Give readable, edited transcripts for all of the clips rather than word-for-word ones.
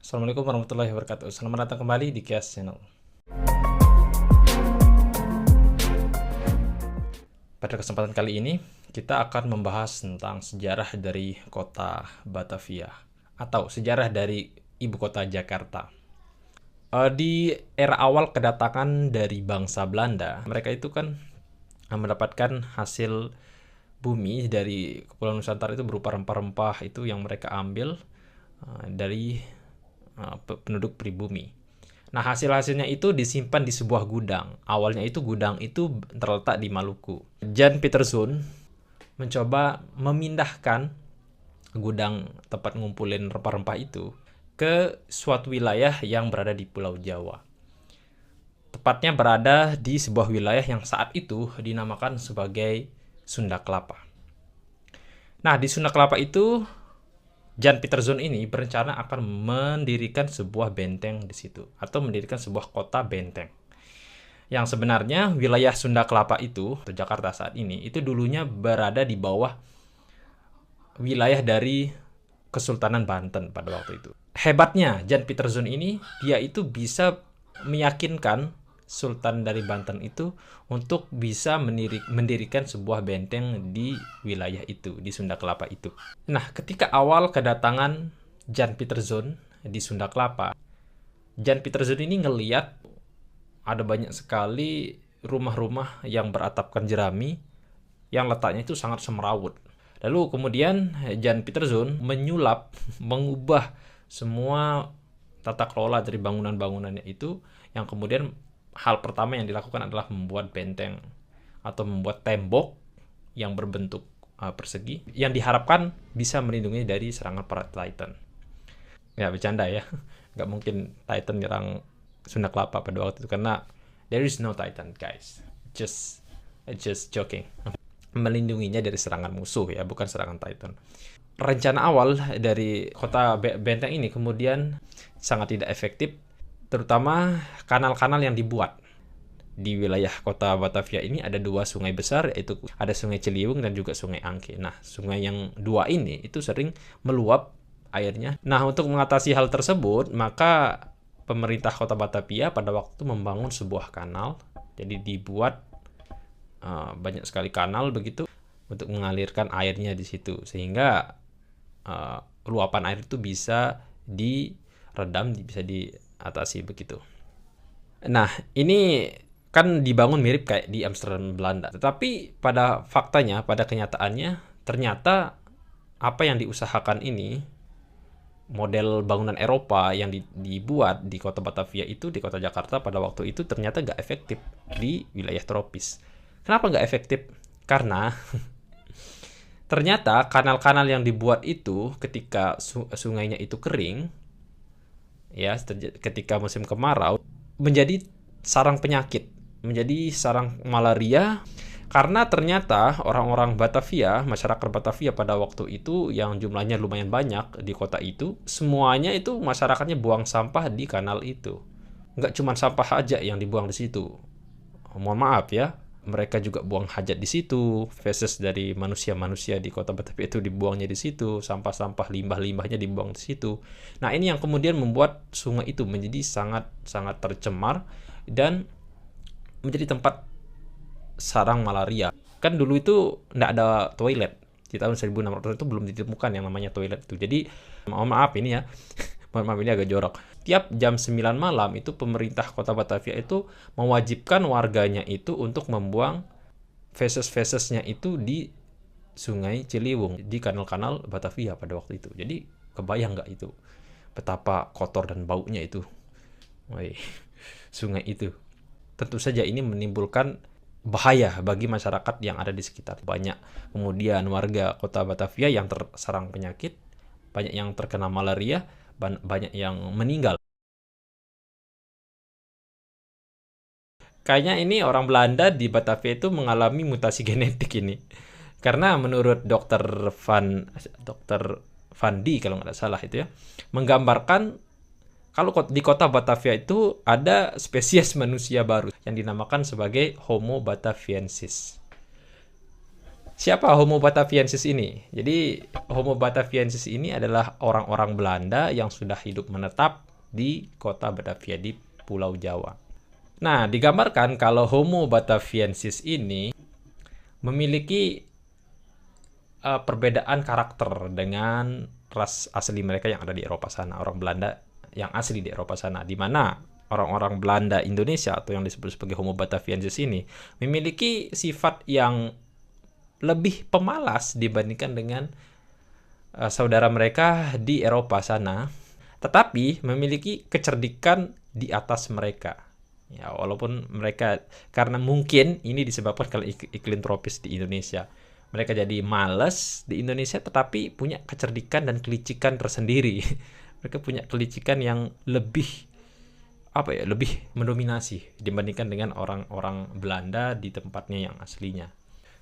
Assalamualaikum warahmatullahi wabarakatuh. Selamat datang kembali di Kias Channel. Pada kesempatan kali ini, kita akan membahas tentang sejarah dari kota Batavia atau sejarah dari ibu kota Jakarta. Di era awal kedatangan dari bangsa Belanda, mereka itu kan mendapatkan hasil bumi dari Kepulauan Nusantara itu berupa rempah-rempah itu yang mereka ambil dari penduduk pribumi. Nah, hasil-hasilnya itu disimpan di sebuah gudang. Awalnya itu gudang itu terletak di Maluku. Jan Pieterszoon mencoba memindahkan gudang tempat ngumpulin rempah-rempah itu ke suatu wilayah yang berada di Pulau Jawa. Tepatnya berada di sebuah wilayah yang saat itu dinamakan sebagai Sunda Kelapa. Nah, di Sunda Kelapa itu Jan Pieterszoon ini berencana akan mendirikan sebuah benteng di situ atau mendirikan sebuah kota benteng. Yang sebenarnya wilayah Sunda Kelapa itu, atau Jakarta saat ini, itu dulunya berada di bawah wilayah dari Kesultanan Banten pada waktu itu. Hebatnya Jan Pieterszoon ini, dia itu bisa meyakinkan Sultan dari Banten itu untuk bisa mendirikan sebuah benteng di wilayah itu, di Sunda Kelapa itu. Nah, ketika awal kedatangan Jan Pieterszoon di Sunda Kelapa, Jan Pieterszoon ini ngeliat ada banyak sekali rumah-rumah yang beratapkan jerami yang letaknya itu sangat semrawut. Lalu kemudian Jan Pieterszoon menyulap, mengubah semua tata kelola dari bangunan-bangunannya itu, yang kemudian hal pertama yang dilakukan adalah membuat benteng atau membuat tembok yang berbentuk persegi yang diharapkan bisa melindungi dari serangan para Titan. Ya, bercanda ya. Nggak mungkin Titan nyerang Sunda Kelapa pada waktu itu karena there is no Titan, guys. Just joking. Melindunginya dari serangan musuh ya, bukan serangan Titan. Rencana awal dari kota benteng ini kemudian sangat tidak efektif, terutama kanal-kanal yang dibuat. Di wilayah kota Batavia ini ada dua sungai besar, yaitu ada sungai Ciliwung dan juga sungai Angke. Nah, sungai yang dua ini itu sering meluap airnya. Nah, untuk mengatasi hal tersebut, maka pemerintah kota Batavia pada waktu itu membangun sebuah kanal. Jadi dibuat banyak sekali kanal begitu untuk mengalirkan airnya di situ. Sehingga luapan air itu bisa diredam, bisa diatasi begitu. Nah, ini kan dibangun mirip kayak di Amsterdam Belanda. Tetapi pada faktanya, pada kenyataannya, ternyata apa yang diusahakan ini, model bangunan Eropa yang dibuat di kota Batavia itu, di kota Jakarta pada waktu itu ternyata nggak efektif di wilayah tropis. Kenapa nggak efektif? Karena ternyata kanal-kanal yang dibuat itu ketika sungainya itu kering, ya ketika musim kemarau, menjadi sarang penyakit, menjadi sarang malaria, karena ternyata orang-orang Batavia, masyarakat Batavia pada waktu itu yang jumlahnya lumayan banyak di kota itu, semuanya itu masyarakatnya buang sampah di kanal itu. Nggak cuma sampah aja yang dibuang di situ. Mohon maaf ya, mereka juga buang hajat di situ, feses dari manusia-manusia di kota Batavia itu dibuangnya di situ, sampah-sampah limbah-limbahnya dibuang di situ. Nah, ini yang kemudian membuat sungai itu menjadi sangat-sangat tercemar dan menjadi tempat sarang malaria. Kan dulu itu nggak ada toilet. Di tahun 1600 itu belum ditemukan yang namanya toilet itu. Jadi, mohon maaf ini ya. Mohon maaf ini agak jorok. Tiap jam 9 malam itu pemerintah kota Batavia itu mewajibkan warganya itu untuk membuang feses-fesesnya itu di sungai Ciliwung, di kanal-kanal Batavia pada waktu itu. Jadi kebayang nggak itu betapa kotor dan baunya itu sungai itu. Tentu saja ini menimbulkan bahaya bagi masyarakat yang ada di sekitar. Banyak kemudian warga kota Batavia yang terserang penyakit, banyak yang terkena malaria, banyak yang meninggal. Kayaknya ini orang Belanda di Batavia itu mengalami mutasi genetik ini. Karena menurut dokter Van D kalau nggak salah itu ya, menggambarkan kalau di kota Batavia itu ada spesies manusia baru yang dinamakan sebagai Homo bataviensis. Siapa Homo Bataviensis ini? Jadi Homo Bataviensis ini adalah orang-orang Belanda yang sudah hidup menetap di kota Batavia di Pulau Jawa. Nah, digambarkan kalau Homo Bataviensis ini memiliki perbedaan karakter dengan ras asli mereka yang ada di Eropa sana, orang Belanda yang asli di Eropa sana, di mana orang-orang Belanda Indonesia atau yang disebut sebagai Homo Bataviensis ini memiliki sifat yang lebih pemalas dibandingkan dengan saudara mereka di Eropa sana, tetapi memiliki kecerdikan di atas mereka. Ya, walaupun mereka, karena mungkin ini disebabkan kalau iklim tropis di Indonesia, mereka jadi males di Indonesia, tetapi punya kecerdikan dan kelicikan tersendiri. Mereka punya kelicikan yang lebih lebih mendominasi dibandingkan dengan orang-orang Belanda di tempatnya yang aslinya.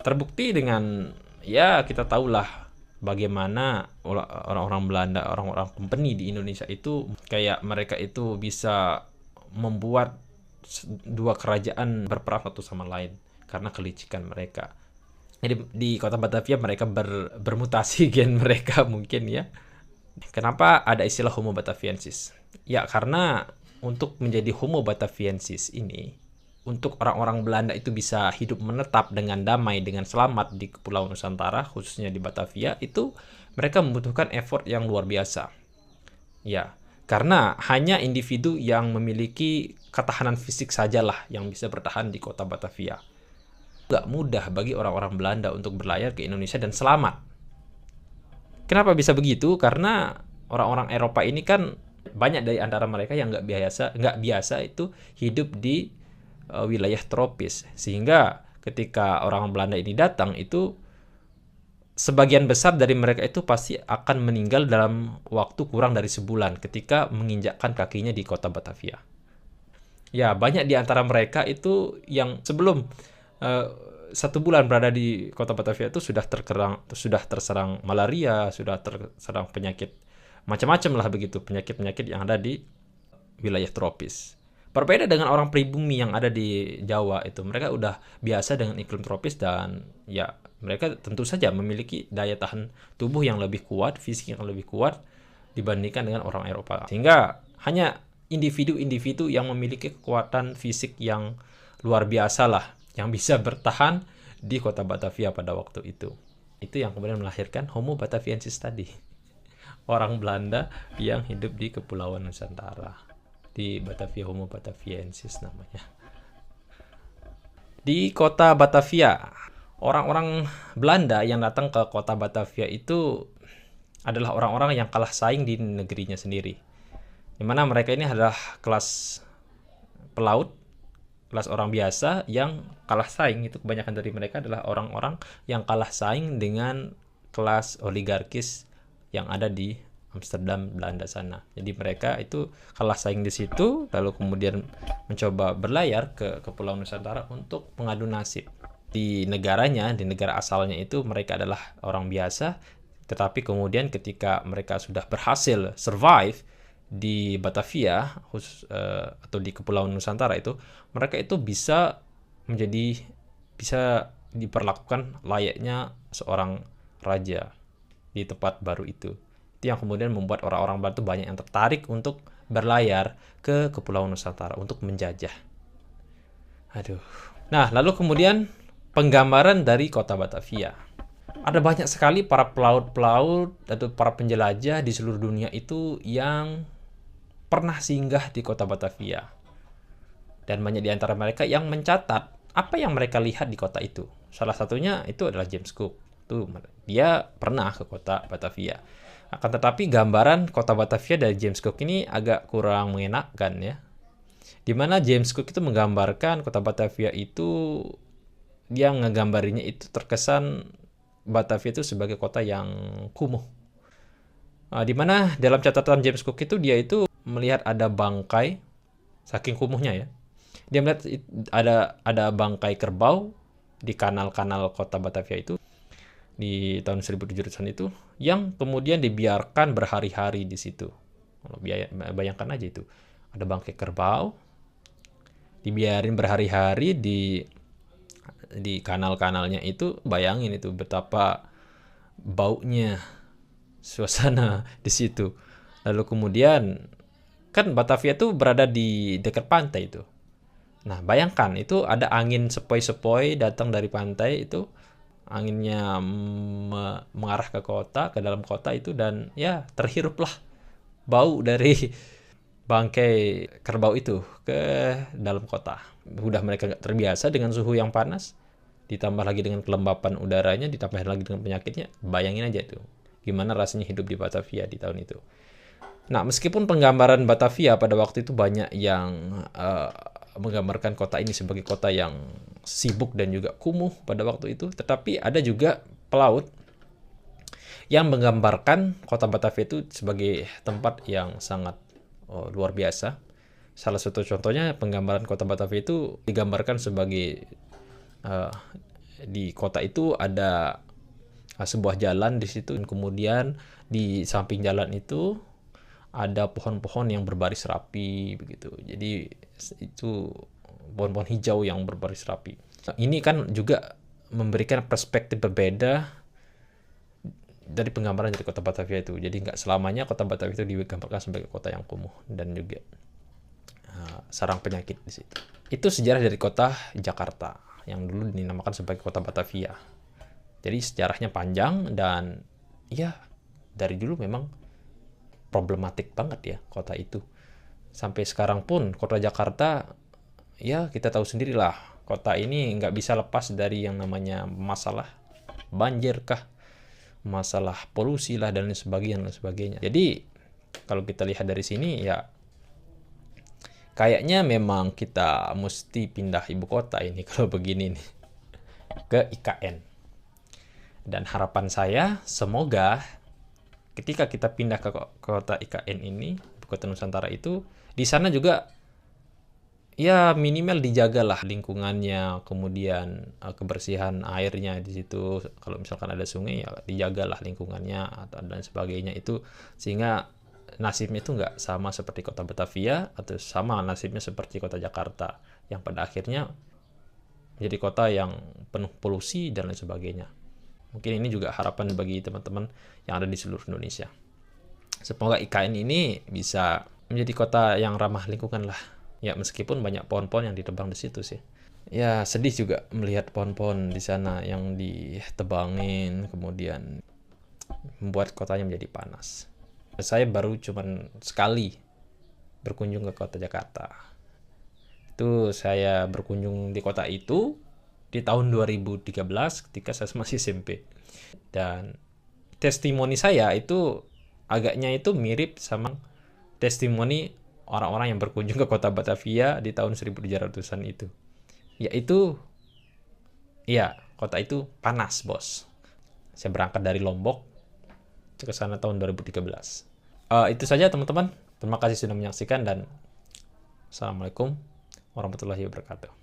Terbukti dengan, ya kita tahulah bagaimana orang-orang Belanda, orang-orang company di Indonesia itu kayak mereka itu bisa membuat dua kerajaan berperang satu sama lain karena kelicikan mereka. Jadi di kota Batavia mereka bermutasi gen mereka mungkin ya. Kenapa ada istilah Homo Bataviensis? Ya karena untuk menjadi Homo Bataviensis ini, untuk orang-orang Belanda itu bisa hidup menetap dengan damai, dengan selamat di Kepulauan Nusantara, khususnya di Batavia, itu mereka membutuhkan effort yang luar biasa. Ya, karena hanya individu yang memiliki ketahanan fisik sajalah yang bisa bertahan di kota Batavia. Gak mudah bagi orang-orang Belanda untuk berlayar ke Indonesia dan selamat. Kenapa bisa begitu? Karena orang-orang Eropa ini kan banyak dari antara mereka yang nggak biasa itu hidup di wilayah tropis, sehingga ketika orang Belanda ini datang itu sebagian besar dari mereka itu pasti akan meninggal dalam waktu kurang dari sebulan ketika menginjakkan kakinya di kota Batavia. Ya, banyak di antara mereka itu yang sebelum 1 bulan berada di kota Batavia itu sudah terserang malaria, sudah terserang penyakit macam-macam lah begitu, penyakit-penyakit yang ada di wilayah tropis. Berbeda dengan orang pribumi yang ada di Jawa itu, mereka udah biasa dengan iklim tropis dan ya mereka tentu saja memiliki daya tahan tubuh yang lebih kuat, fisik yang lebih kuat dibandingkan dengan orang Eropa. Sehingga hanya individu-individu yang memiliki kekuatan fisik yang luar biasa lah yang bisa bertahan di kota Batavia pada waktu itu. Itu yang kemudian melahirkan Homo Bataviensis tadi. Orang Belanda yang hidup di Kepulauan Nusantara. Di Batavia, Homo Bataviensis namanya. Di kota Batavia, orang-orang Belanda yang datang ke kota Batavia itu adalah orang-orang yang kalah saing di negerinya sendiri. Di mana mereka ini adalah kelas pelaut, kelas orang biasa yang kalah saing. Itu kebanyakan dari mereka adalah orang-orang yang kalah saing dengan kelas oligarkis yang ada di Amsterdam, Belanda sana. Jadi mereka itu kalah saing di situ, lalu kemudian mencoba berlayar ke Kepulauan Nusantara untuk mengadu nasib. Di negaranya, di negara asalnya itu mereka adalah orang biasa, tetapi kemudian ketika mereka sudah berhasil survive di Batavia atau di Kepulauan Nusantara itu, mereka itu bisa diperlakukan layaknya seorang raja di tempat baru itu. Itu yang kemudian membuat orang-orang Batu banyak yang tertarik untuk berlayar ke Kepulauan Nusantara untuk menjajah. Aduh. Nah, lalu kemudian penggambaran dari kota Batavia. Ada banyak sekali para pelaut-pelaut atau para penjelajah di seluruh dunia itu yang pernah singgah di kota Batavia. Dan banyak di antara mereka yang mencatat apa yang mereka lihat di kota itu. Salah satunya itu adalah James Cook. Dia pernah ke kota Batavia. Akan tetapi gambaran kota Batavia dari James Cook ini agak kurang mengenakan ya. Dimana James Cook itu menggambarkan kota Batavia itu, dia ngegambarinya itu terkesan Batavia itu sebagai kota yang kumuh. Dimana dalam catatan James Cook itu dia itu melihat ada bangkai, saking kumuhnya ya. Dia melihat ada bangkai kerbau di kanal-kanal kota Batavia itu di tahun 1700-an itu, yang kemudian dibiarkan berhari-hari di situ. Bayangkan aja itu, ada bangkai kerbau dibiarin berhari-hari di kanal-kanalnya itu, bayangin itu betapa baunya suasana di situ. Lalu kemudian kan Batavia tuh berada di dekat pantai itu. Nah, bayangkan itu ada angin sepoi-sepoi datang dari pantai itu, anginnya mengarah ke kota, ke dalam kota itu, dan ya terhiruplah bau dari bangkai kerbau itu ke dalam kota. Udah mereka nggak terbiasa dengan suhu yang panas, ditambah lagi dengan kelembapan udaranya, ditambah lagi dengan penyakitnya. Bayangin aja tuh, gimana rasanya hidup di Batavia di tahun itu. Nah, meskipun penggambaran Batavia pada waktu itu banyak yang menggambarkan kota ini sebagai kota yang sibuk dan juga kumuh pada waktu itu, tetapi ada juga pelaut yang menggambarkan kota Batavia itu sebagai tempat yang sangat luar biasa. Salah satu contohnya penggambaran kota Batavia itu digambarkan sebagai di kota itu ada sebuah jalan di situ, dan kemudian di samping jalan itu ada pohon-pohon yang berbaris rapi begitu. Jadi itu pohon-pohon hijau yang berbaris rapi. Ini kan juga memberikan perspektif berbeda dari penggambaran dari kota Batavia itu. Jadi nggak selamanya kota Batavia itu digambarkan sebagai kota yang kumuh dan juga sarang penyakit di situ. Itu sejarah dari kota Jakarta yang dulu dinamakan sebagai kota Batavia. Jadi sejarahnya panjang dan ya dari dulu memang problematik banget ya kota itu. Sampai sekarang pun kota Jakarta, ya kita tahu sendirilah, kota ini nggak bisa lepas dari yang namanya masalah banjir kah, masalah polusi lah, dan sebagainya. Jadi kalau kita lihat dari sini ya kayaknya memang kita mesti pindah ibu kota ini kalau begini nih, ke IKN. Dan harapan saya semoga ketika kita pindah ke kota IKN ini, ibu kota Nusantara itu, di sana juga ya minimal dijagalah lingkungannya, kemudian kebersihan airnya di situ. Kalau misalkan ada sungai ya dijagalah lingkungannya atau dan sebagainya itu, sehingga nasibnya itu nggak sama seperti kota Batavia atau sama nasibnya seperti kota Jakarta yang pada akhirnya menjadi kota yang penuh polusi dan lain sebagainya. Mungkin ini juga harapan bagi teman-teman yang ada di seluruh Indonesia. Semoga IKN ini bisa menjadi kota yang ramah lingkungan lah. Ya meskipun banyak pohon-pohon yang ditebang di situ sih. Ya sedih juga melihat pohon-pohon di sana yang ditebangin, kemudian membuat kotanya menjadi panas. Saya baru cuman sekali berkunjung ke kota Jakarta. Itu saya berkunjung di kota itu di tahun 2013 ketika saya masih SMP. Dan testimoni saya itu agaknya itu mirip sama testimoni orang-orang yang berkunjung ke kota Batavia di tahun 1700-an itu. Yaitu, ya kota itu panas bos. Saya berangkat dari Lombok ke sana tahun 2013. Itu saja teman-teman. Terima kasih sudah menyaksikan dan Assalamualaikum warahmatullahi wabarakatuh.